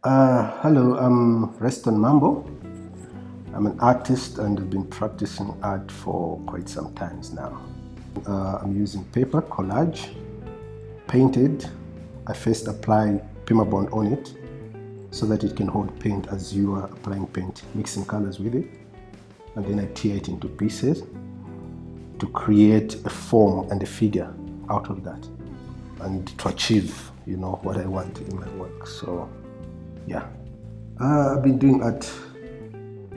Hello, I'm Restone Mambo. I'm an artist and have been practicing art for quite some times now. I'm using paper, collage, painted. I first apply Bond on it so that it can hold paint as you are applying paint, mixing colors with it. And then I tear it into pieces to create a form and a figure out of that and to achieve, what I want in my work. So, yeah. I've been doing art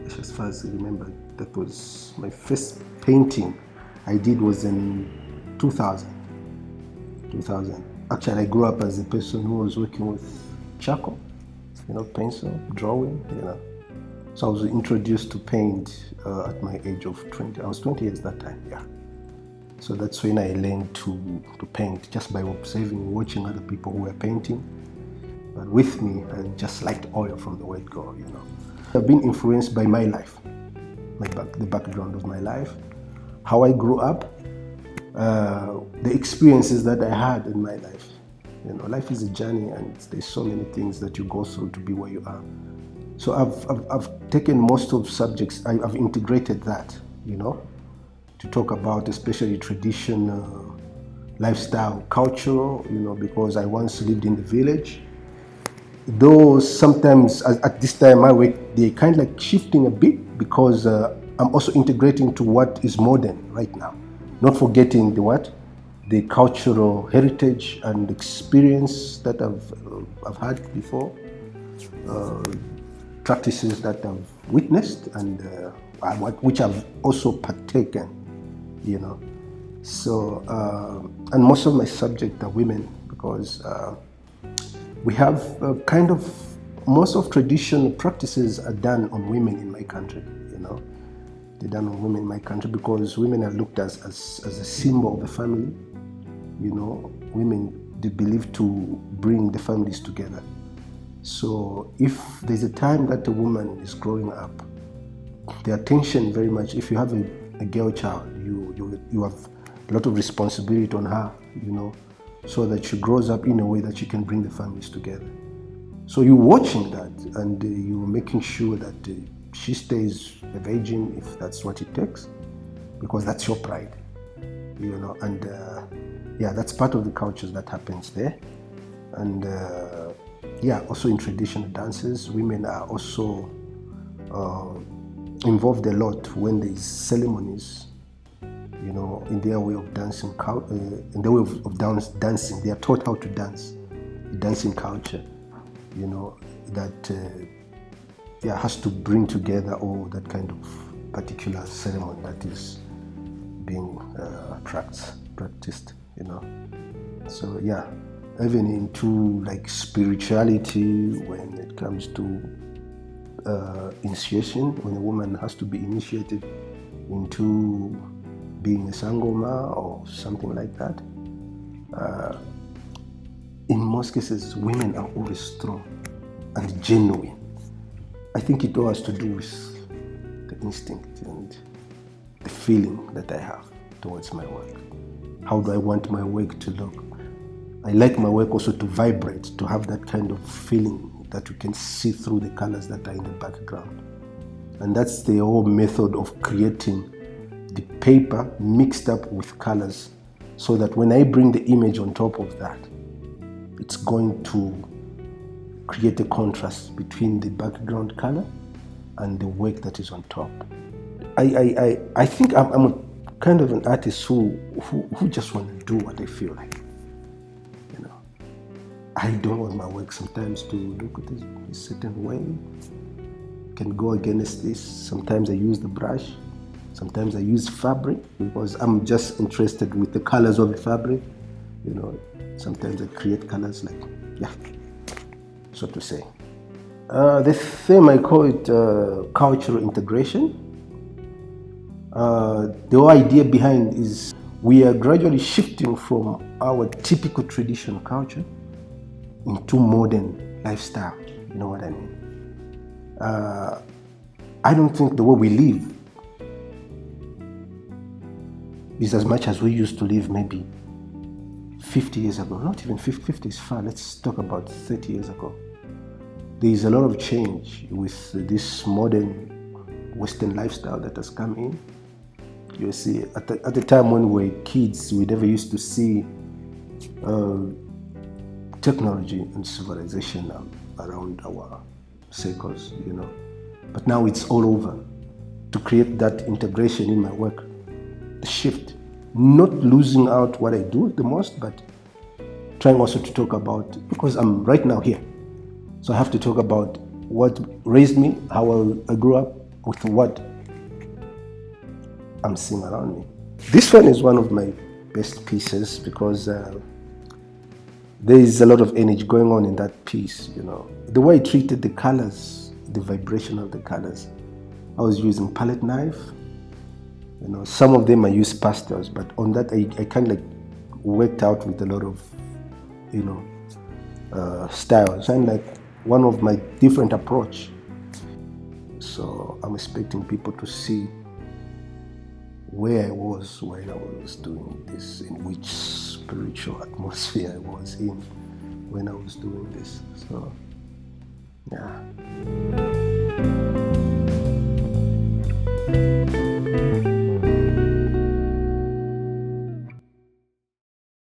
as far as I remember. That was my first painting I did was in 2000. 2000. Actually, I grew up as a person who was working with charcoal, pencil, drawing. So I was introduced to paint at my age of 20. I was 20 years that time, yeah. So that's when I learned to paint, just by observing, watching other people who were painting. But with me, I just liked oil from the word go. I've been influenced by my life, the background of my life, how I grew up, the experiences that I had in my life. Life is a journey, and there's so many things that you go through to be where you are. So I've taken most of subjects, I've integrated that, to talk about especially tradition, lifestyle, culture, because I once lived in the village. Though sometimes at this time my work, they're kind of like shifting a bit because I'm also integrating to what is modern right now. Not forgetting the cultural heritage and experience that I've had before, practices that I've witnessed and which I've also partaken, So, and most of my subjects are women because we have most of traditional practices are done on women in my country, They're done on women in my country because women are looked as a symbol of the family, Women, they believe to bring the families together. So if there's a time that a woman is growing up, the attention very much, if you have a girl child, you have a lot of responsibility on her, so that she grows up in a way that she can bring the families together. So you're watching that and you're making sure that she stays a virgin if that's what it takes, because that's your pride, and that's part of the cultures that happens there. And also in traditional dances, women are also involved a lot when there's ceremonies, in their way of dancing, in their way of dancing. They are taught how to dance, dancing culture, that has to bring together all that kind of particular ceremony that is being practiced, So even into like spirituality, when it comes to initiation, when a woman has to be initiated into being a sangoma or something like that. In most cases, women are always strong and genuine. I think it all has to do with the instinct and the feeling that I have towards my work. How do I want my work to look? I like my work also to vibrate, to have that kind of feeling that you can see through the colors that are in the background. And that's the whole method of creating the paper mixed up with colors, so that when I bring the image on top of that, it's going to create a contrast between the background color and the work that is on top. I think I'm a kind of an artist who just want to do what I feel like. I don't want my work sometimes to look at a certain way. Can go against this. Sometimes I use the brush. Sometimes I use fabric because I'm just interested with the colors of the fabric. Sometimes I create colors so to say. The theme, I call it cultural integration. The whole idea behind is we are gradually shifting from our typical traditional culture into modern lifestyle. You know what I mean? I don't think the way we live is as much as we used to live maybe 50 years ago. Not even 50 is far. Let's talk about 30 years ago. there is a lot of change with this modern Western lifestyle that has come in. You see, at the time when we were kids, we never used to see technology and civilization around our circles, you know. But now it's all over. To create that integration in my work, the shift, not losing out what I do the most, but trying also to talk about, because I'm right now here, so I have to talk about what raised me, how I grew up, with what I'm seeing around me. This one is one of my best pieces because there is a lot of energy going on in that piece, you know. The way I treated the colors, the vibration of the colors. I was using palette knife, you know. Some of them I use pastels, but on that I kind of like worked out with a lot of, you know, styles, and like one of my different approach. So I'm expecting people to see where I was when I was doing this, in which spiritual atmosphere I was in when I was doing this. So, yeah.